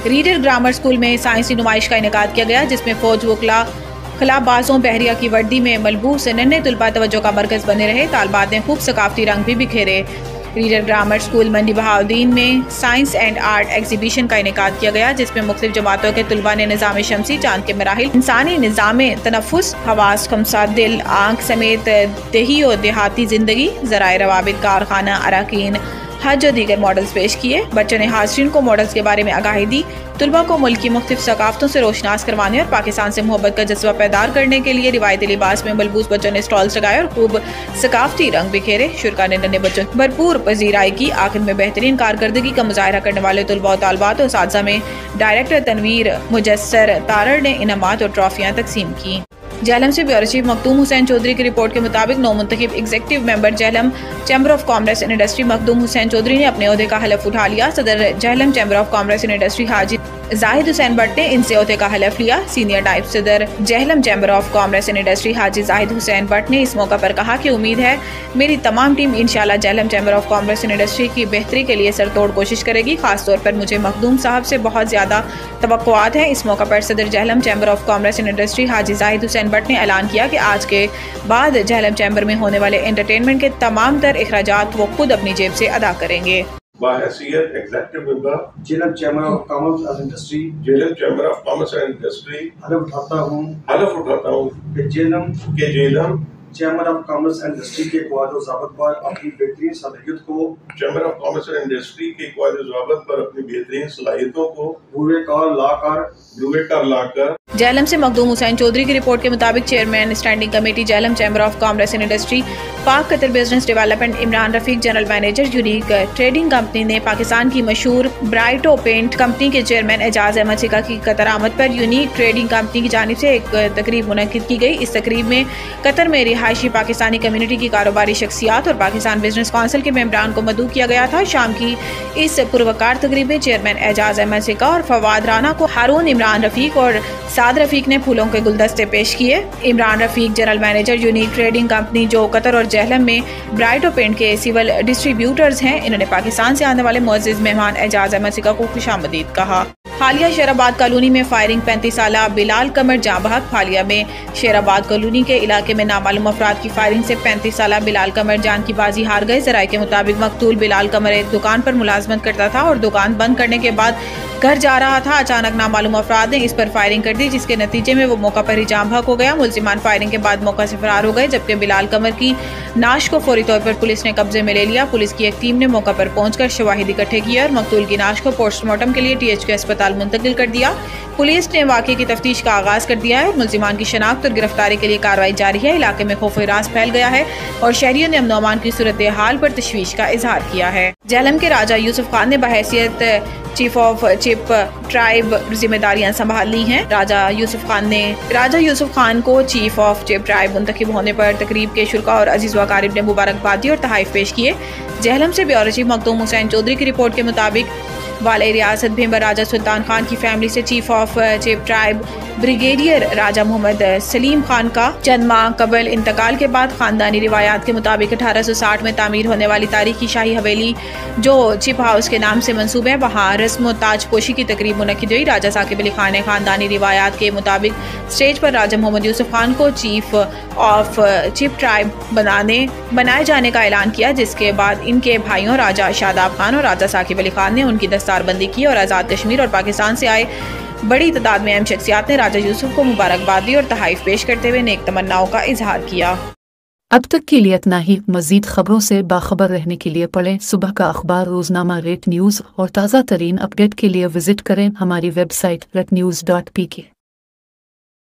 Reader grammar school میں سائنسی نمائش کا انعقاد کیا گیا، جس میں فوج وکلا خلا بازوں بحریہ کی وردی میں ملبوس ننھے طلباء توجہ کا مرکز بنے رہے۔ طالبات نے خوب ثقافتی رنگ بھی بکھیرے۔ ریڈر گرامر اسکول منڈی بہاؤالدین میں سائنس اینڈ آرٹ ایگزیبیشن کا انعقاد کیا گیا، جس میں مختلف جماعتوں کے طلباء نے نظام شمسی، چاند کے مراحل، انسانی نظام تنفس، حواس خمسہ، دل، آنکھ سمیت دیہی و دیہاتی زندگی، ذرائع روابط، کارخانہ اراکین، حج و دیگر ماڈلز پیش کیے۔ بچوں نے حاضرین کو ماڈلز کے بارے میں آگاہی دی، طلباء کو ملک کی مختلف ثقافتوں سے روشناس کروانے اور پاکستان سے محبت کا جذبہ بیدار کرنے کے لیے روایتی لباس میں ملبوس بچوں نے سٹالز لگائے اور خوب ثقافتی رنگ بکھیرے۔ شرکا نے ننھے بچوں کی بھرپور پذیرائی کی۔ آخر میں بہترین کارکردگی کا مظاہرہ کرنے والے طلباء و طالبات و اساتذہ میں ڈائریکٹر تنویر مجسر تارڑ نے انعامات اور ٹرافیاں تقسیم کی۔ جہلم سے بیورو چیف مخدوم حسین چودھری کی رپورٹ کے مطابق نو منتخب executive member Jhelum chamber of commerce and industry Makhdoom Hussain Chaudhry نے اپنے عہدے کا حلف اٹھا لیا۔ صدر Jhelum chamber of commerce and industry Haji Zahid Hussain but نے ان سے عہدے کا حلف لیا۔ سینئر نائب صدر Jhelum chamber of commerce and industry Haji Zahid Hussain but نے اس موقع پر کہا کہ امید ہے میری تمام ٹیم انشاءاللہ Jhelum chamber of commerce and industry کی بہتری کے لیے سرتوڑ کوشش کرے گی۔ خاص طور پر مجھے مخدوم صاحب سے بہت زیادہ توقعات ہیں۔ اس موقع پر صدر Jhelum chamber of commerce and industry Haji Zahid Hussain but نے اعلان کیا کہ آج کے بعد جہلم چیمبر میں ہونے والے انٹرٹینمنٹ کے تمام تر اخراجات وہ خود اپنی جیب سے ادا کریں گے۔ بحیثیت executive member Jhelum chamber of commerce and industry حلف اٹھاتا ہوں کہ Jhelum chamber of commerce and industry کے قواعد و ضوابط پر اپنی بہترین صلاحیتوں کو بروئے کار لا کر جہلم سے مخدوم حسین چودھری کی رپورٹ کے مطابق chairman standing committee Jhelum chamber of commerce and industry Pak Qatar business development Imran Rafiq general manager unique trading company نے پاکستان کی مشہور برائٹو پینٹ کمپنی کے چیئرمین اعجاز احمد سکا کی قطر آمد پر یونیک ٹریڈنگ کمپنی کی جانب سے ایک تقریب منعقد کی گئی۔ اس تقریب میں قطر میں رہائشی پاکستانی کمیونٹی کی کاروباری شخصیات اور پاکستان بزنس کونسل کے ممبران کو مدعو کیا گیا تھا۔ شام کی اس پروقار تقریب میں چیئرمین اعجاز احمد سکا اور فواد رانا کو ہارون عمران رفیق اور سعد رفیق نے پھولوں کے گلدستے پیش کیے۔ Imran Rafiq general manager unique trading company جو قطر اور جہلم میں برائٹو پینٹ کے سول ڈسٹریبیوٹرز ہیں، انہوں نے پاکستان سے آنے والے معزز مہمان اعجاز احمد سکا کو خوش آمدید کہا۔ حالیہ شیر آباد کالونی میں فائرنگ 35 سالہ بلال قمر جاں بحق۔ حالیہ میں شیر آباد کالونی کے علاقے میں نامعلوم افراد کی فائرنگ سے 35 سالہ بلال قمر جان کی بازی ہار گئے۔ ذرائع کے مطابق مقتول بلال قمر ایک دکان پر ملازمت کرتا تھا اور دکان بند کرنے کے بعد گھر جا رہا تھا۔ اچانک نامعلوم افراد نے اس پر فائرنگ کر دی، جس کے نتیجے میں وہ موقع پر ہی جاں بحق ہو گیا۔ ملزمان فائرنگ کے بعد موقع سے فرار ہو گئے، جبکہ بلال قمر کی نعش کو فوری طور پر پولیس نے قبضے میں لے لیا۔ پولیس کی ایک ٹیم نے موقع پر پہنچ کر شواہد اکٹھے کیے اور مقتول کی نعش کو پوسٹ مارٹم کے لیے THQ اسپتال منتقل کر دیا۔ پولیس نے واقعے کی تفتیش کا آغاز کر دیا ہے اور ملزمان کی شناخت اور گرفتاری کے لیے کارروائی جاری ہے۔ علاقے میں خوف و ہراس پھیل گیا ہے اور شہریوں نے امن و امان کی صورتحال پر تشویش کا اظہار کیا ہے۔ جہلم کے راجہ یوسف خان نے بحیثیت چیف آف چپ ٹرائب ذمہ داریاں سنبھال لی ہیں۔ راجہ یوسف خان کو چیف آف چپ ٹرائب منتخب ہونے پر تقریب کے شرکا اور عزیز و اقارب نے مبارکباد دی اور تحائف پیش کیے۔ جہلم سے بیورو چیف مخدوم حسین چودھری کی رپورٹ کے مطابق والے ریاست بھیمبر راجہ سلطان خان کی فیملی سے چیف آف چپ ٹرائب بریگیڈیئر راجہ محمد سلیم خان کا چند ماہ قبل انتقال کے بعد خاندانی روایات کے مطابق 1860 میں تعمیر ہونے والی تاریخی شاہی حویلی جو چپ ہاؤس کے نام سے منسوب ہے، وہاں رسم و تاج پوشی کی تقریب منعقد ہوئی۔ راجہ ثاقب علی خان نے خاندانی روایات کے مطابق اسٹیج پر راجہ محمد یوسف خان کو چیف آف چپ ٹرائب بنائے جانے کا اعلان کیا، جس کے بعد ان کے بھائیوں راجہ شاداب خان اور راجہ ثاقب علی خان نے ان کی دستار بندی کی اور آزاد کشمیر اور پاکستان سے آئے بڑی تعداد میں اہم شخصیات نے راجہ یوسف کو مبارکباد دی اور تحائف پیش کرتے ہوئے نیک تمناؤں کا اظہار کیا۔ اب تک کے لیے اتنا ہی۔ مزید خبروں سے باخبر رہنے کے لیے پڑھیں صبح کا اخبار، روزنامہ ریٹ نیوز اور تازہ ترین اپڈیٹ کے لیے وزٹ کریں ہماری ویب سائٹ retnews.pk۔